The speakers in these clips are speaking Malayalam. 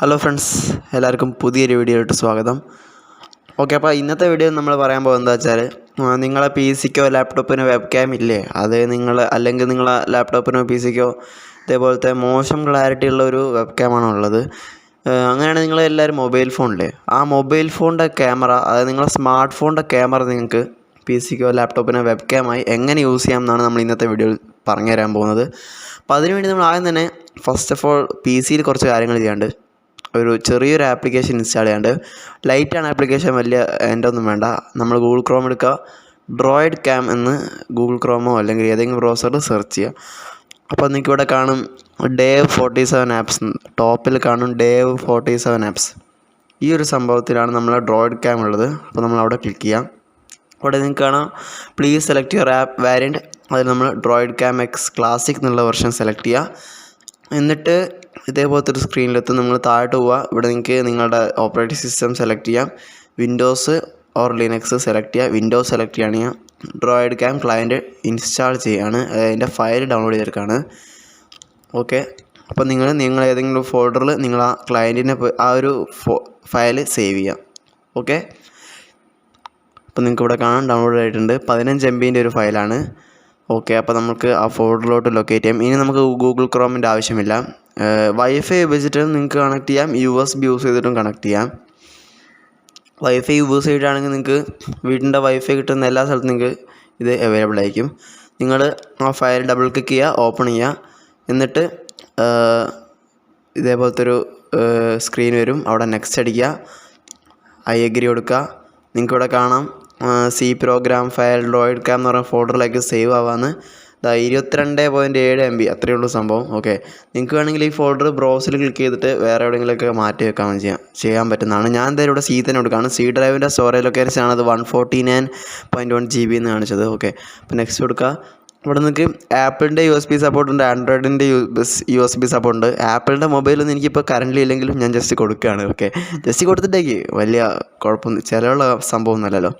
ഹലോ ഫ്രണ്ട്സ്, എല്ലാവർക്കും പുതിയൊരു വീഡിയോയിലോട്ട് സ്വാഗതം. ഓക്കെ, അപ്പോൾ ഇന്നത്തെ വീഡിയോ നമ്മൾ പറയാൻ പോകുന്നത് എന്താ വെച്ചാൽ, നിങ്ങളെ പി സിക്കോ ലാപ്ടോപ്പിനോ വെബ് ക്യാം ഇല്ലേ, അത് അല്ലെങ്കിൽ നിങ്ങളെ ലാപ്ടോപ്പിനോ പി സിക്കോ ഇതേപോലത്തെ മോശം ക്ലാരിറ്റി ഉള്ള ഒരു വെബ് ക്യാമാണ് ഉള്ളത്. അങ്ങനെയാണെങ്കിൽ നിങ്ങൾ എല്ലാവരും മൊബൈൽ ഫോണില്ലേ, ആ മൊബൈൽ ഫോണിൻ്റെ ക്യാമറ, അതായത് നിങ്ങളെ സ്മാർട്ട് ഫോണിൻ്റെ ക്യാമറ നിങ്ങൾക്ക് പി സിക്കോ ലാപ്ടോപ്പിനോ വെബ് ക്യാമായി എങ്ങനെ യൂസ് ചെയ്യാം എന്നാണ് നമ്മൾ ഇന്നത്തെ വീഡിയോയിൽ പറഞ്ഞു തരാൻ പോകുന്നത്. അപ്പോൾ അതിനുവേണ്ടി നമ്മൾ ആദ്യം തന്നെ ഫസ്റ്റ് ഓഫ് ഓൾ പി സിയിൽ കുറച്ച് കാര്യങ്ങൾ ചെയ്യാണ്ട് ഒരു ചെറിയൊരു ആപ്ലിക്കേഷൻ ഇൻസ്റ്റാൾ ചെയ്യാണ്ട്. ലൈറ്റാണ് ആപ്ലിക്കേഷൻ, വലിയ എൻ്റെ ഒന്നും വേണ്ട. നമ്മൾ ഗൂഗിൾ ക്രോം എടുക്കുക, ഡ്രോയിഡ് ക്യാം എന്ന് ഗൂഗിൾ ക്രോമോ അല്ലെങ്കിൽ ഏതെങ്കിലും ബ്രൗസറിൽ സെർച്ച് ചെയ്യുക. അപ്പോൾ നിങ്ങൾക്ക് ഇവിടെ കാണും Dev 47 ആപ്സ്, ടോപ്പിൽ കാണും Dev 47 ആപ്സ്. ഈ ഒരു സംഭവത്തിലാണ് നമ്മൾ ഡ്രോയിഡ് ക്യാം ഉള്ളത്. അപ്പോൾ നമ്മൾ അവിടെ ക്ലിക്ക് ചെയ്യാം. അവിടെ നിങ്ങൾക്ക് കാണാം പ്ലീസ് സെലക്ട് യുവർ ആപ്പ് വാരിയൻറ്റ്. അതിൽ നമ്മൾ ഡ്രോയിഡ് ക്യാം എക്സ് ക്ലാസിക് എന്നുള്ള വെർഷൻ സെലക്ട് ചെയ്യുക. എന്നിട്ട് ഇതേപോലത്തെ ഒരു സ്ക്രീനിലെത്തും. നിങ്ങൾ താഴോട്ട് പോവുക. ഇവിടെ നിങ്ങൾക്ക് നിങ്ങളുടെ ഓപ്പറേറ്റിംഗ് സിസ്റ്റം സെലക്ട് ചെയ്യാം. വിൻഡോസ് ഓർ ലിനക്സ് സെലക്ട് ചെയ്യുക. വിൻഡോസ് സെലക്ട് ചെയ്യുകയാണെങ്കിൽ ഡ്രോയിഡ് ക്യാം ക്ലയൻറ്റ് ഇൻസ്റ്റാൾ ചെയ്യുകയാണ്, അതിൻ്റെ ഫയൽ ഡൗൺലോഡ് ചെയ്തെടുക്കുകയാണ്. ഓക്കെ, അപ്പോൾ നിങ്ങൾ ഏതെങ്കിലും ഫോൾഡറിൽ നിങ്ങൾ ആ ക്ലയൻറ്റിനെ ആ ഒരു ഫയൽ സേവ് ചെയ്യുക. ഓക്കെ, അപ്പോൾ നിങ്ങൾക്ക് ഇവിടെ കാണാൻ ഡൗൺലോഡ് ആയിട്ടുണ്ട്. 15 MB ഒരു ഫയലാണ്. ഓക്കെ, അപ്പോൾ നമുക്ക് ആ ഫോൾഡറിലോട്ട് ലൊക്കേറ്റ് ചെയ്യാം. ഇനി നമുക്ക് ഗൂഗിൾ ക്രോമിൻ്റെ ആവശ്യമില്ല. വൈഫൈ ഉപയോഗിച്ചിട്ട് നിങ്ങൾക്ക് കണക്ട് ചെയ്യാം, USB യൂസ് ചെയ്തിട്ടും കണക്ട് ചെയ്യാം. വൈഫൈ യൂസ് ചെയ്തിട്ടാണെങ്കിൽ നിങ്ങൾക്ക് വീടിൻ്റെ വൈഫൈ കിട്ടുന്ന എല്ലാ സ്ഥലത്തും നിങ്ങൾക്ക് ഇത് അവൈലബിൾ ആയിരിക്കും. നിങ്ങൾ ആ ഫയൽ ഡബിൾ ക്ലിക്ക് ചെയ്യുക, ഓപ്പൺ ചെയ്യുക. എന്നിട്ട് ഇതേപോലത്തെ ഒരു സ്ക്രീൻ വരും. അവിടെ നെക്സ്റ്റ് അടിക്കുക, ഐ അഗ്രി കൊടുക്കുക. നിങ്ങൾക്ക് ഇവിടെ കാണാം C program file DroidCam എന്ന് പറഞ്ഞ ഫോൾഡറിലേക്ക് സേവ് ആവാമെന്ന്. 22.7 MB അത്രയേ ഉള്ളൂ സംഭവം. ഓക്കെ, നിങ്ങൾക്ക് വേണമെങ്കിൽ ഈ ഫോൾഡർ ബ്രൗസിൽ ക്ലിക്ക് ചെയ്തിട്ട് വേറെ എവിടെയെങ്കിലുമൊക്കെ മാറ്റി വെക്കാൻ ചെയ്യാൻ പറ്റുന്നതാണ്. ഞാൻ എന്തായാലും ഇവിടെ സി തന്നെ കൊടുക്കുകയാണ്. സി ഡ്രൈവിൻ്റെ സ്റ്റോറേജ് ലൊക്കേഷൻ ആണത് 149.1 GB എന്ന് കാണിച്ചത്. ഓക്കെ, അപ്പോൾ നെക്സ്റ്റ് കൊടുക്കുക. ഇവിടെ നിങ്ങൾക്ക് ആപ്പിളിൻ്റെ USB സപ്പോർട്ട് ഉണ്ട്, ആൻഡ്രോയിഡിൻ്റെ USB സപ്പോർട്ട് ഉണ്ട്. ആപ്പിളിൻ്റെ മൊബൈലൊന്നും എനിക്കിപ്പോൾ കറൻ്റ് ഇല്ലെങ്കിലും ഞാൻ ജസ്റ്റ് കൊടുക്കുകയാണ്. ഓക്കെ, ജസ്റ്റ് കൊടുത്തിട്ടേക്ക് വലിയ കുഴപ്പമൊന്നും ചിലവുള്ള സംഭവമൊന്നുമല്ലല്ലോ.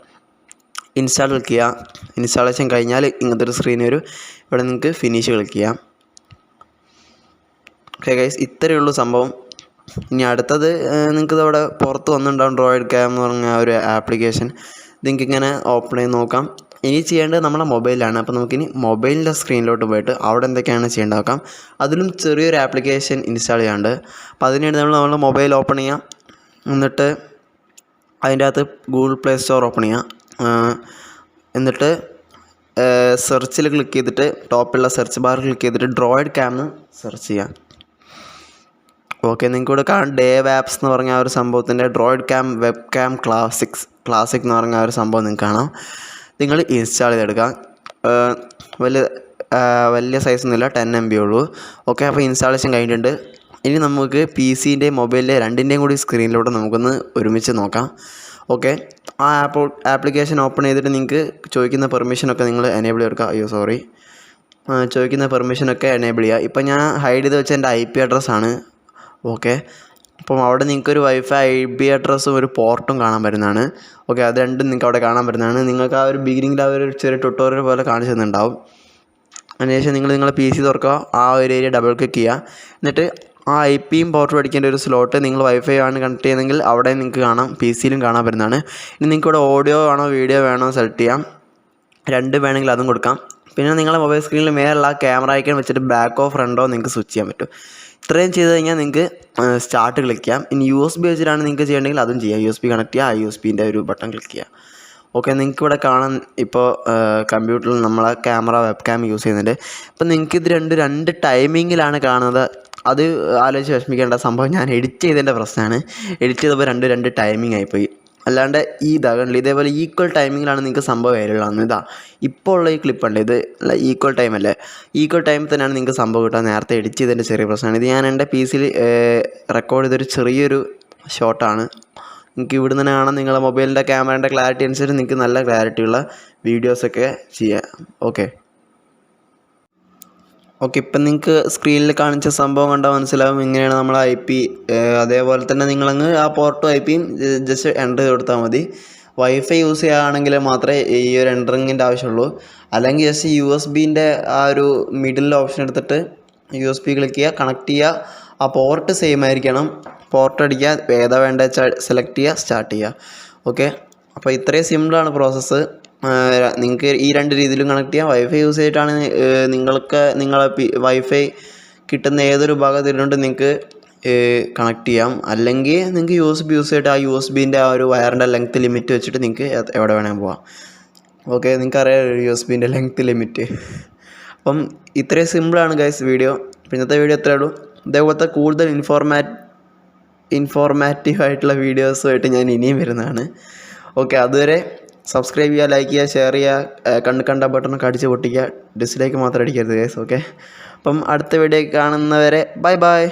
ഇൻസ്റ്റാൾ ക്ലിക്ക് ചെയ്യുക. ഇൻസ്റ്റാളേഷൻ കഴിഞ്ഞാൽ ഇങ്ങനത്തെ ഒരു സ്ക്രീൻ വരും. ഇവിടെ നിങ്ങൾക്ക് ഫിനിഷ് ക്ലിക്ക് ചെയ്യാം. ഓക്കെ ഗൈസ്, ഇത്രയേ ഉള്ളൂ സംഭവം. ഇനി അടുത്തത് നിങ്ങൾക്ക് അവിടെ പുറത്ത് വന്നിട്ടുണ്ടാവും ഡ്രോയിഡ് ക്യാം എന്ന് പറഞ്ഞ ഒരു ആപ്ലിക്കേഷൻ. നിങ്ങൾക്ക് ഇങ്ങനെ ഓപ്പൺ ചെയ്ത് നോക്കാം. ഇനി ചെയ്യേണ്ടത് നമ്മുടെ മൊബൈലാണ്. അപ്പോൾ നമുക്കിനി മൊബൈലിൻ്റെ സ്ക്രീനിലോട്ട് പോയിട്ട് അവിടെ എന്തൊക്കെയാണ് ചെയ്യേണ്ടത് നോക്കാം. അതിലും ചെറിയൊരു ആപ്ലിക്കേഷൻ ഇൻസ്റ്റാൾ ചെയ്യാണ്ട്. അപ്പോൾ അതിനുവേണ്ടി നമ്മൾ മൊബൈൽ ഓപ്പൺ ചെയ്യാം. എന്നിട്ട് അതിൻ്റെ അകത്ത് ഗൂഗിൾ പ്ലേ സ്റ്റോർ ഓപ്പൺ ചെയ്യാം. എന്നിട്ട് സെർച്ചിൽ ക്ലിക്ക് ചെയ്തിട്ട് ടോപ്പിലുള്ള സെർച്ച് ബാർ ക്ലിക്ക് ചെയ്തിട്ട് ഡ്രോയിഡ് ക്യാം എന്ന് സെർച്ച് ചെയ്യാം. ഓക്കെ, നിങ്ങൾക്ക് ഇവിടെ കാണാം ഡേവ് ആപ്സ് എന്ന് പറഞ്ഞ ആ ഒരു സംഭവത്തിൻ്റെ DroidCam webcam classic എന്ന് പറഞ്ഞ ആ ഒരു സംഭവം നിങ്ങൾക്ക് കാണാം. നിങ്ങൾ ഇൻസ്റ്റാൾ ചെയ്തെടുക്കാം. വലിയ സൈസൊന്നുമില്ല, 10 MB ഉള്ളൂ. ഓക്കെ, അപ്പോൾ ഇൻസ്റ്റാളേഷൻ കഴിഞ്ഞിട്ടുണ്ട്. ഇനി നമുക്ക് പി സിൻ്റെയും മൊബൈലിൻ്റെ രണ്ടിൻ്റെയും കൂടി സ്ക്രീനിലൂടെ നമുക്കൊന്ന് ഒരുമിച്ച് നോക്കാം. ഓക്കെ, ആ ആപ്ലിക്കേഷൻ ഓപ്പൺ ചെയ്തിട്ട് നിങ്ങൾക്ക് ചോദിക്കുന്ന പെർമിഷനൊക്കെ നിങ്ങൾ എനേബിൾ ചെയ്തെടുക്കുക. ചോദിക്കുന്ന പെർമിഷനൊക്കെ എനേബിൾ ചെയ്യുക. ഇപ്പം ഞാൻ ഹൈഡ് ചെയ്ത് വെച്ച എൻ്റെ IP അഡ്രസ്സാണ്. ഓക്കെ, അപ്പം അവിടെ നിങ്ങൾക്കൊരു വൈഫൈ IP അഡ്രസ്സും ഒരു പോർട്ടും കാണാൻ പറ്റുന്നതാണ്. ഓക്കെ, അത് രണ്ടും നിങ്ങൾക്ക് അവിടെ കാണാൻ പറ്റുന്നതാണ്. നിങ്ങൾക്ക് ആ ഒരു ബിഗിനിങ്ങിൽ ആ ഒരു ചെറിയ ട്യൂട്ടോറിയൽ പോലെ കാണിച്ചു തന്നിട്ടുണ്ടാവും. അതിനുശേഷം നിങ്ങളെ പി സി തുറക്കുക, ആ ഒരു ഏരിയ ഡബിൾ ക്ലിക്ക് ചെയ്യുക. എന്നിട്ട് ആ IPയും പോർട്ടും അടിക്കേണ്ട ഒരു സ്ലോട്ട് നിങ്ങൾ വൈഫൈ ആണ് കണക്ട് ചെയ്യുന്നതെങ്കിൽ അവിടെ നിങ്ങൾക്ക് കാണാം, പി സിയിലും കാണാൻ പറ്റുന്നതാണ്. ഇനി നിങ്ങൾക്ക് ഇവിടെ ഓഡിയോ വേണോ വീഡിയോ വേണോ സെലക്ട് ചെയ്യാം. രണ്ട് വേണമെങ്കിൽ അതും കൊടുക്കാം. പിന്നെ നിങ്ങളുടെ മൊബൈൽ സ്ക്രീനിൽ മേലുള്ള ക്യാമറ ഐക്കൺ വെച്ചിട്ട് ബാക്കോ ഫ്രണ്ടോ നിങ്ങൾക്ക് സ്വിച്ച് ചെയ്യാൻ പറ്റും. ഇത്രയും ചെയ്ത് കഴിഞ്ഞാൽ നിങ്ങൾക്ക് സ്റ്റാർട്ട് ക്ലിക്ക് ചെയ്യാം. ഇനി USB വെച്ചിട്ടാണ് നിങ്ങൾക്ക് ചെയ്യണമെങ്കിൽ അതും ചെയ്യാം. USB കണക്ട് ചെയ്യുക, USBൻ്റെ ഒരു ബട്ടൺ ക്ലിക്ക് ചെയ്യുക. ഓക്കെ, നിങ്ങൾക്ക് ഇവിടെ കാണാൻ ഇപ്പോൾ കമ്പ്യൂട്ടറിൽ നമ്മളെ ക്യാമറ വെബ് ക്യാം യൂസ് ചെയ്യുന്നുണ്ട്. അപ്പം നിങ്ങൾക്ക് ഇത് രണ്ട് ടൈമിങ്ങിലാണ് കാണുന്നത്. അത് ആലോചിച്ച് വിഷമിക്കേണ്ട സംഭവം ഞാൻ എഡിറ്റ് ചെയ്തതിൻ്റെ പ്രശ്നമാണ്. എഡിറ്റ് ചെയ്തപ്പോൾ രണ്ട് ടൈമിംഗ് ആയിപ്പോയി. അല്ലാണ്ട് ഇതേപോലെ ഈക്വൽ ടൈമിങ്ങിലാണ് നിങ്ങൾക്ക് സംഭവം വരികയാണ്. ഇപ്പോൾ ഉള്ള ഈ ക്ലിപ്പുണ്ട്, ഇത് ഈക്വൽ ടൈം അല്ലേ, ഈക്വൽ ടൈമിൽ തന്നെയാണ് നിങ്ങൾക്ക് സംഭവം കിട്ടുക. നേരത്തെ എഡിറ്റ് ചെയ്തതിൻ്റെ ചെറിയ പ്രശ്നമാണ്. ഇത് ഞാൻ എൻ്റെ PC റെക്കോർഡ് ചെയ്തൊരു ചെറിയൊരു ഷോട്ടാണ്. നിങ്ങൾക്ക് ഇവിടെ നിന്ന് കാണാം, നിങ്ങളുടെ മൊബൈലിൻ്റെ ക്യാമറേൻ്റെ ക്ലാരിറ്റി അനുസരിച്ച് നിങ്ങൾക്ക് നല്ല ക്ലാരിറ്റിയുള്ള വീഡിയോസൊക്കെ ചെയ്യാം. ഓക്കെ, ഇപ്പം നിങ്ങൾക്ക് സ്ക്രീനിൽ കാണിച്ച സംഭവം കണ്ടാൽ മനസ്സിലാവും ഇങ്ങനെയാണ് നമ്മൾ IP. അതേപോലെ തന്നെ നിങ്ങളങ്ങ് ആ പോർട്ടും IPയും ജസ്റ്റ് എൻ്റർ ചെയ്ത് കൊടുത്താൽ മതി. വൈഫൈ യൂസ് ചെയ്യുകയാണെങ്കിൽ മാത്രമേ ഈ ഒരു എൻ്ററിങ്ങിൻ്റെ ആവശ്യമുള്ളൂ. അല്ലെങ്കിൽ ജസ്റ്റ് USB ആ ഒരു മിഡിൽ ഓപ്ഷൻ എടുത്തിട്ട് USB ക്ലിക്ക് ചെയ്യുക, കണക്ട് ചെയ്യുക. ആ പോർട്ട് സെയിം ആയിരിക്കണം. പോർട്ട് അടിക്കുക, ഏതാ വേണ്ട വെച്ചാൽ സെലക്ട് ചെയ്യുക, സ്റ്റാർട്ട് ചെയ്യുക. ഓക്കെ, അപ്പോൾ ഇത്രയും സിമ്പിളാണ് പ്രോസസ്സ്. നിങ്ങൾക്ക് ഈ രണ്ട് രീതിയിലും കണക്ട് ചെയ്യാം. വൈഫൈ യൂസ് ചെയ്തിട്ടാണ് നിങ്ങൾക്ക് നിങ്ങളെ വൈഫൈ കിട്ടുന്ന ഏതൊരു ഭാഗത്തിലുണ്ട് നിങ്ങൾക്ക് കണക്ട് ചെയ്യാം. അല്ലെങ്കിൽ നിങ്ങൾക്ക് യൂസ് ചെയ്തിട്ട് ആ USB-ൻ്റെ ആ ഒരു വയറിൻ്റെ ലെങ്ത്ത് ലിമിറ്റ് വെച്ചിട്ട് നിങ്ങൾക്ക് എവിടെ വേണമെങ്കിൽ പോവാം. ഓക്കെ, നിങ്ങൾക്കറിയാം USB-ൻ്റെ ലെങ്ത്ത് ലിമിറ്റ്. അപ്പം ഇത്രയും സിമ്പിളാണ് ഗൈസ് വീഡിയോ. ഇന്നത്തെ വീഡിയോ ഇത്രയേ ഉള്ളൂ. ഇതേപോലത്തെ കൂടുതൽ ഇൻഫോർമാറ്റീവ് ആയിട്ടുള്ള വീഡിയോസുമായിട്ട് ഞാൻ ഇനിയും വരുന്നതാണ്. ഓക്കെ, അതുവരെ സബ്സ്ക്രൈബ് ചെയ്യുക, ലൈക്ക് ചെയ്യുക, ഷെയർ ചെയ്യുക, കണ്ട ബട്ടണൊക്കെ അടിച്ച് പൊട്ടിക്കുക. ഡിസ്ലൈക്ക് മാത്രം അടിക്കരുത് ഗൈസ്. ഓക്കെ, അപ്പം അടുത്ത വീഡിയോ കാണുന്നവരെ ബൈ ബൈ.